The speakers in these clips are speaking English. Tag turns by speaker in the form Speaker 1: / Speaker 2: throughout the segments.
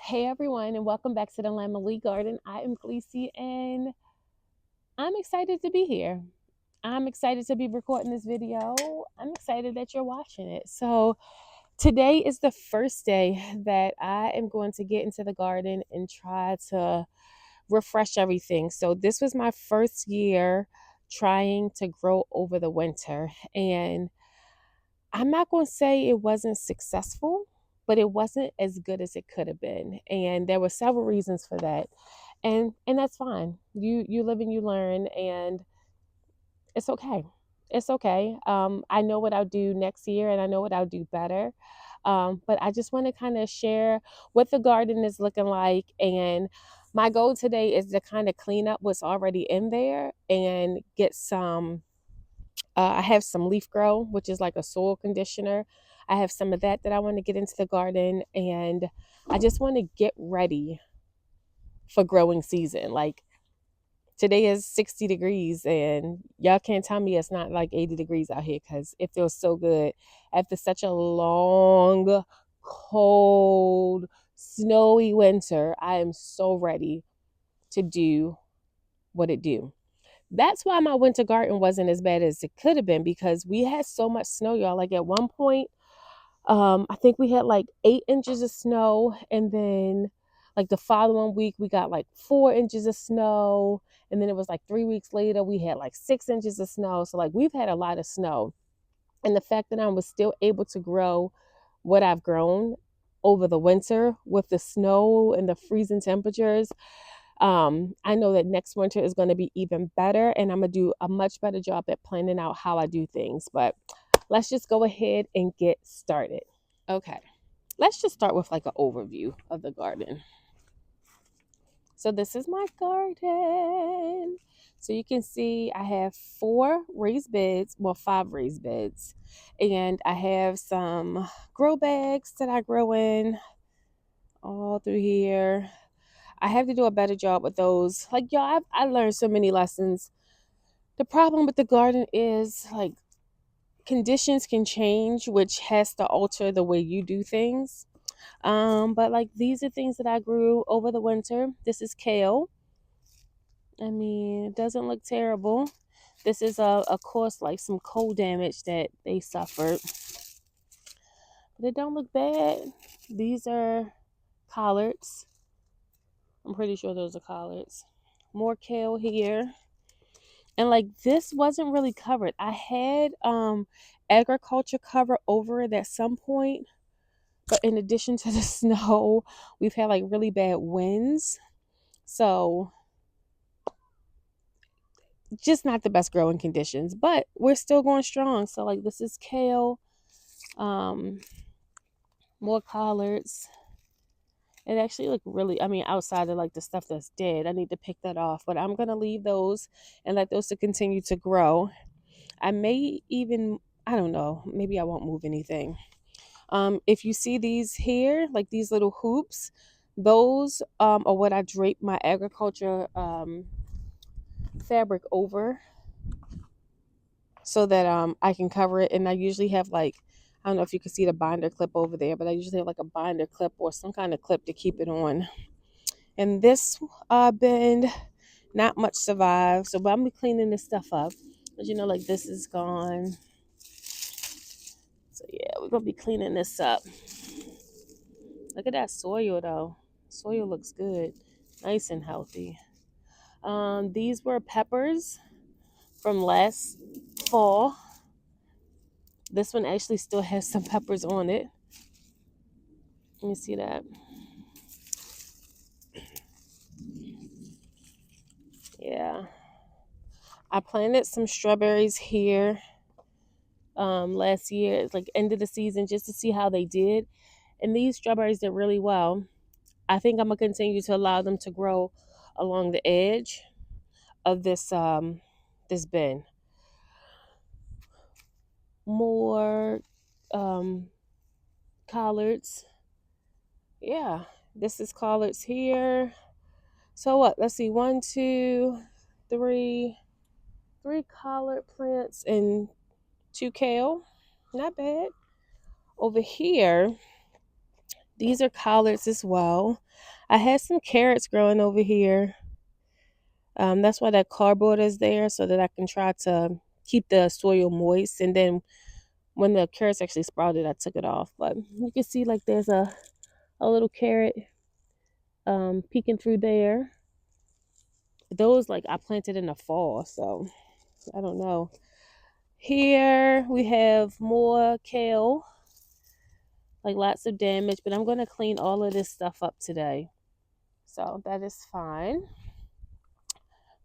Speaker 1: Hey everyone, and welcome back to the Lamely Garden. I am Khaleesi, and I'm excited to be here. I'm excited to be recording this video. I'm excited that you're watching it. So, today is the first day that I am going to get into the garden and try to refresh everything. So, this was my first year trying to grow over the winter, and I'm not going to say it wasn't successful, but it wasn't as good as it could have been. And there were several reasons for that. And that's fine. You live and you learn, and it's okay. It's okay. I know what I'll do next year, and I know what I'll do better. But I just want to kind of share what the garden is looking like. And my goal today is to kind of clean up what's already in there and get some I have some leaf grow, which is like a soil conditioner. I have some of that I want to get into the garden, and I just want to get ready for growing season. Like today is 60 degrees, and y'all can't tell me it's not like 80 degrees out here because it feels so good after such a long, cold, snowy winter. I am so ready to do what it do. That's why my winter garden wasn't as bad as it could have been because we had so much snow, y'all. Like at one point, I think we had like 8 inches of snow, and then like the following week we got like 4 inches of snow, and then it was like 3 weeks later we had like 6 inches of snow. So like we've had a lot of snow, and the fact that I was still able to grow what I've grown over the winter with the snow and the freezing temperatures, I know that next winter is going to be even better, and I'm going to do a much better job at planning out how I do things. But let's just go ahead and get started. Okay, let's just start with like an overview of the garden. So, this is my garden. So, you can see I have 5 raised beds, and I have some grow bags that I grow in all through here. I have to do a better job with those. Like, y'all, I learned so many lessons. The problem with the garden is like conditions can change, which has to alter the way you do things. But like these are things that I grew over the winter. This is kale. I mean, it doesn't look terrible. This is of course like some cold damage that they suffered. But it don't look bad. These are collards. I'm pretty sure those are collards. More kale here. And like this wasn't really covered. I had agriculture cover over it at some point, but in addition to the snow, we've had like really bad winds. So just not the best growing conditions, but we're still going strong. So like this is kale, um, more collards. It actually look really, I mean, outside of like the stuff that's dead, I need to pick that off, but I'm gonna leave those and let those to continue to grow. I may even, I don't know, maybe I won't move anything. If you see these here, like these little hoops, those are what I drape my agriculture fabric over so that I can cover it. And I usually have like, I don't know if you can see the binder clip over there, but I usually have like a binder clip or some kind of clip to keep it on. And this bend, not much survived. So, but I'm be cleaning this stuff up. As you know, like this is gone. So yeah, we're gonna be cleaning this up. Look at that soil though. Soil looks good, nice and healthy. These were peppers from last fall. This one actually still has some peppers on it. Let me see that. Yeah. I planted some strawberries here last year. It's like end of the season just to see how they did. And these strawberries did really well. I think I'm gonna continue to allow them to grow along the edge of this bin. More um collards. Yeah, this is collards here. So what? Let's see. One, two, three collard plants and two kale. Not bad. Over here, These are collards as well. I had some carrots growing over here. That's why that cardboard is there, so that I can try to keep the soil moist. And then when the carrots actually sprouted, I took it off. But you can see like there's a little carrot peeking through there. Those like I planted in the fall, so I don't know. Here we have more kale, like lots of damage, but I'm going to clean all of this stuff up today. So that is fine.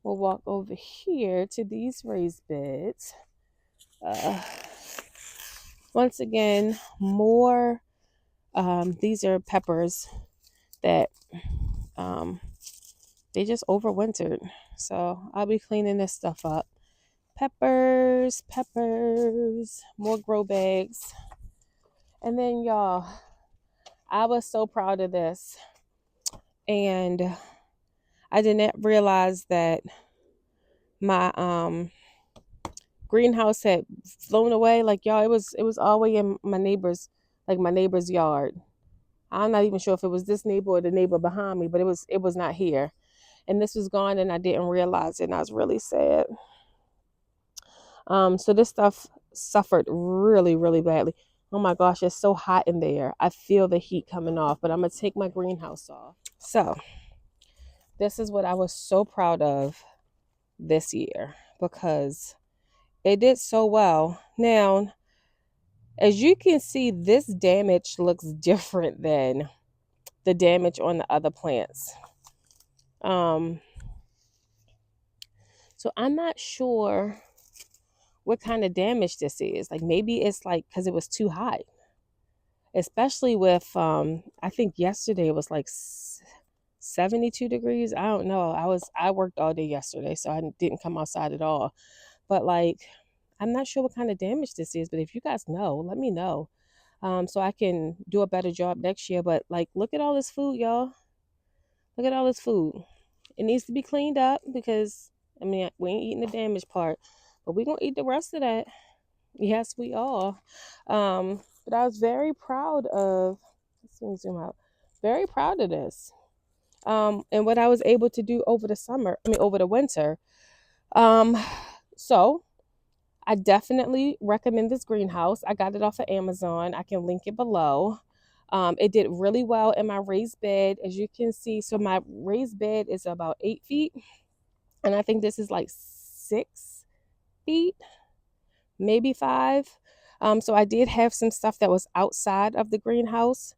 Speaker 1: We'll walk over here to these raised beds. Once again, more, these are peppers that they just overwintered. So I'll be cleaning this stuff up. Peppers, more grow bags. And then y'all, I was so proud of this. And I didn't realize that my greenhouse had flown away. Like y'all, it was all the way in my neighbor's yard. I'm not even sure if it was this neighbor or the neighbor behind me, but it was not here. And this was gone and I didn't realize it, and I was really sad. So this stuff suffered really, really badly. Oh my gosh, it's so hot in there. I feel the heat coming off, but I'm gonna take my greenhouse off. So this is what I was so proud of this year because it did so well. Now, as you can see, this damage looks different than the damage on the other plants. So I'm not sure what kind of damage this is. Like maybe it's like because it was too hot, especially with I think yesterday it was like 72 degrees. I don't know. I worked all day yesterday, so I didn't come outside at all. But like I'm not sure what kind of damage this is, but if you guys know, let me know. So I can do a better job next year. But like look at all this food, y'all. Look at all this food. It needs to be cleaned up because I mean we ain't eating the damaged part, but we gonna eat the rest of that. Yes, we are. But I was very proud of. Let me zoom out. Very proud of this. And what I was able to do over the summer. I mean, over the winter. So I definitely recommend this greenhouse. I got it off of Amazon. I can link it below. It did really well in my raised bed, as you can see. So my raised bed is about 8 feet, and I think this is like 6 feet, maybe 5. So I did have some stuff that was outside of the greenhouse,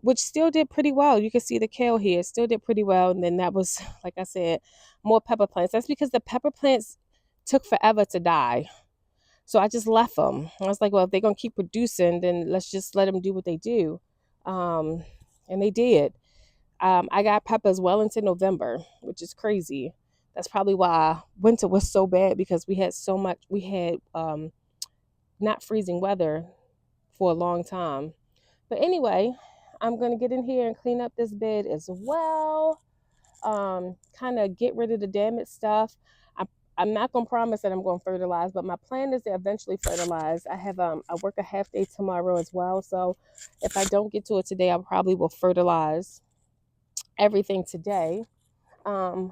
Speaker 1: which still did pretty well. You can see the kale here, it still did pretty well. And then that was, like I said, more pepper plants. That's because the pepper plants took forever to die. So I just left them. I was like, well, if they're going to keep producing, then let's just let them do what they do. And they did. I got peppers well into November, which is crazy. That's probably why winter was so bad because we had not freezing weather for a long time. But anyway, I'm going to get in here and clean up this bed as well. Kind of get rid of the damaged stuff. I'm not going to promise that I'm going to fertilize, but my plan is to eventually fertilize. I work a half day tomorrow as well. So if I don't get to it today, I probably will fertilize everything today. I'm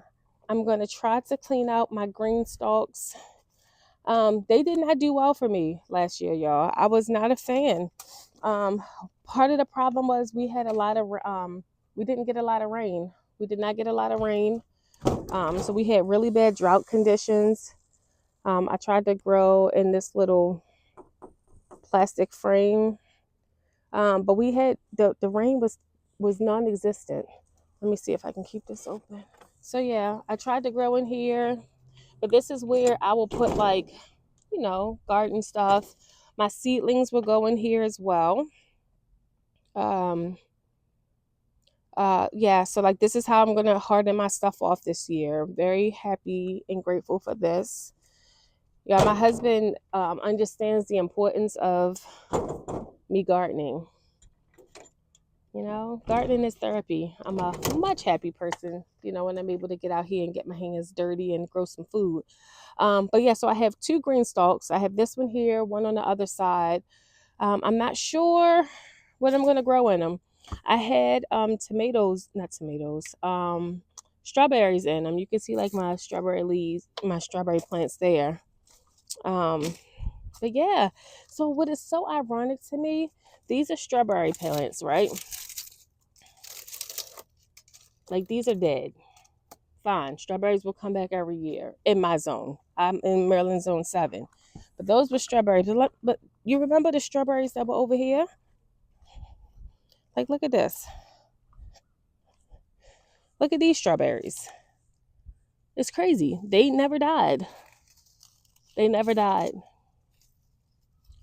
Speaker 1: going to try to clean out my green stalks. They did not do well for me last year, y'all. I was not a fan. Part of the problem was we didn't get a lot of rain. We did not get a lot of rain. So we had really bad drought conditions. I tried to grow in this little plastic frame. But we had the rain was non-existent. Let me see if I can keep this open. So yeah, I tried to grow in here, but this is where I will put like, garden stuff. My seedlings will go in here as well. Yeah, so like this is how I'm gonna harden my stuff off this year. Very happy and grateful for this. Yeah, my husband understands the importance of me gardening. Gardening is therapy. I'm a much happy person, when I'm able to get out here and get my hands dirty and grow some food. But yeah, so I have 2 green stalks. I have this one here, one on the other side. I'm not sure what I'm going to grow in them. I had tomatoes, not tomatoes, strawberries in them. You can see like my strawberry leaves, my strawberry plants there. Um, but yeah, so what is so ironic to me, these are strawberry plants, right? Like these are dead. Fine, strawberries will come back every year in my zone. I'm in Maryland zone 7. But those were strawberries. But you remember the strawberries that were over here? Like look at this. Look at these strawberries. It's crazy. They never died. They never died.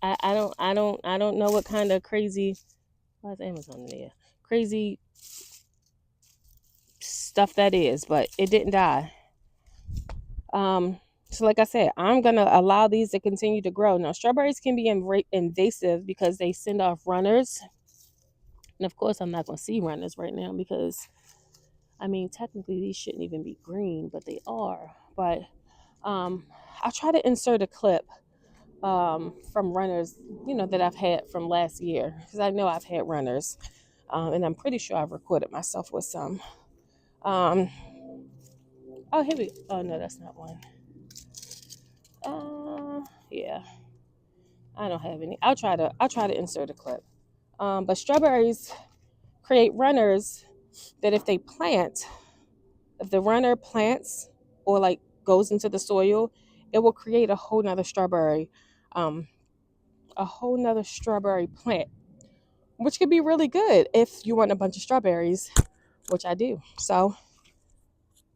Speaker 1: I don't know what kind of crazy, why is Amazon in there? Crazy stuff that is, but it didn't die. So like I said, I'm gonna allow these to continue to grow. Now strawberries can be invasive because they send off runners, and of course I'm not gonna see runners right now because I mean technically these shouldn't even be green, but they are. But um, I'll try to insert a clip from runners, that I've had from last year because I know I've had runners, and I'm pretty sure I've recorded myself with some. Um, oh, here we. Oh no, that's not one. Yeah, I don't have any. I'll try to insert a clip. But strawberries create runners that if the runner plants or like goes into the soil, it will create um, a whole nother strawberry plant, which could be really good if you want a bunch of strawberries, which I do. So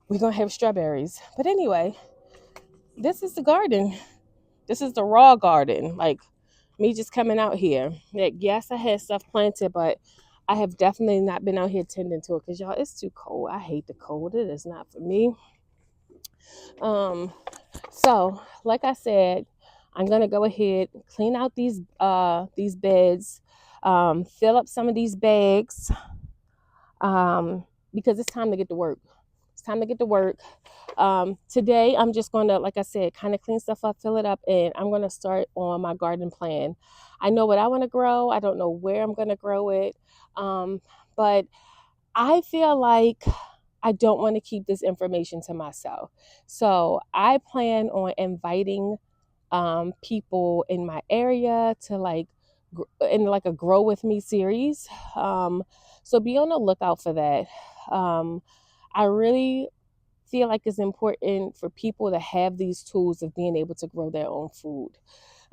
Speaker 1: we're gonna have strawberries. But anyway, this is the garden. This is the raw garden. Like me just coming out here. Like, yes, I had stuff planted, but I have definitely not been out here tending to it because y'all, it's too cold. I hate the cold. It is not for me. So like I said, I'm gonna go ahead, clean out these beds, fill up some of these bags, because it's time to get to work. It's time to get to work. Today, I'm just going to, like I said, kind of clean stuff up, fill it up, and I'm going to start on my garden plan. I know what I want to grow. I don't know where I'm going to grow it. But I feel like I don't want to keep this information to myself. So I plan on inviting people in my area to in like a grow with me series. So be on the lookout for that. I really feel like it's important for people to have these tools of being able to grow their own food.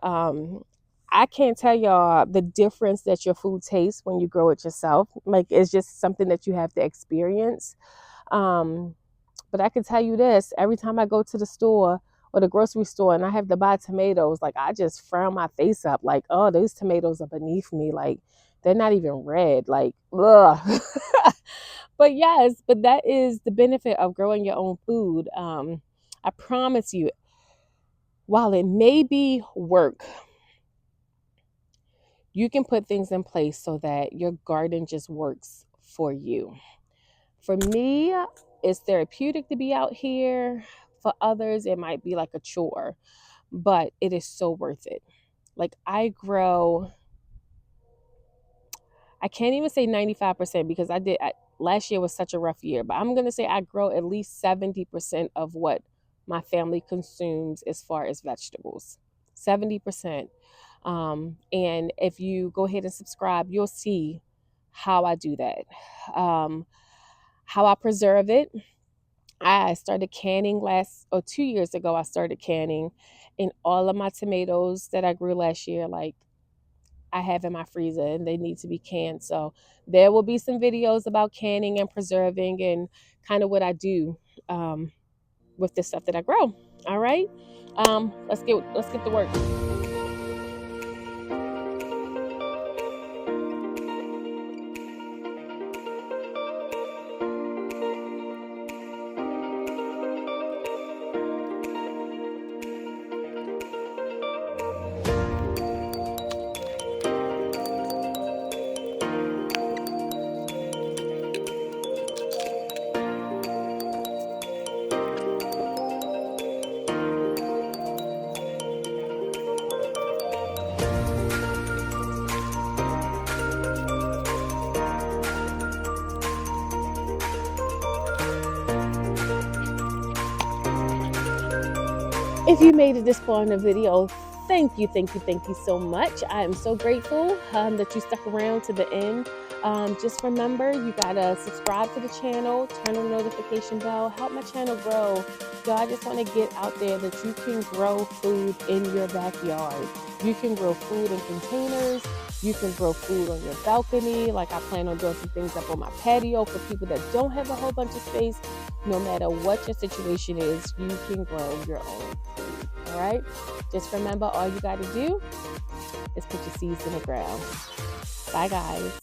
Speaker 1: Um, I can't tell y'all the difference that your food tastes when you grow it yourself. Like it's just something that you have to experience. Um, but I can tell you this, every time I go to the store or the grocery store and I have to buy tomatoes, like I just frown my face up like, oh, those tomatoes are beneath me. Like they're not even red. Like, ugh. But yes, but that is the benefit of growing your own food. I promise you, while it may be work, you can put things in place so that your garden just works for you. For me, it's therapeutic to be out here. For others, it might be like a chore, but it is so worth it. Like I can't even say 95% because last year was such a rough year, but I'm going to say I grow at least 70% of what my family consumes as far as vegetables. 70%. And if you go ahead and subscribe, you'll see how I do that, how I preserve it. I started canning 2 years ago. I started canning, and all of my tomatoes that I grew last year, like I have in my freezer, and they need to be canned. So there will be some videos about canning and preserving and kind of what I do with the stuff that I grow. All right, let's get to work. If you made it this far in the video, thank you, thank you, thank you so much. I am so grateful that you stuck around to the end. Just remember, you gotta subscribe to the channel, turn on the notification bell, help my channel grow. Y'all, I just want to get out there that you can grow food in your backyard. You can grow food in containers. You can grow food on your balcony. Like I plan on doing some things up on my patio for people that don't have a whole bunch of space. No matter what your situation is, you can grow your own food. All right? Just remember, all you got to do is put your seeds in the ground. Bye, guys.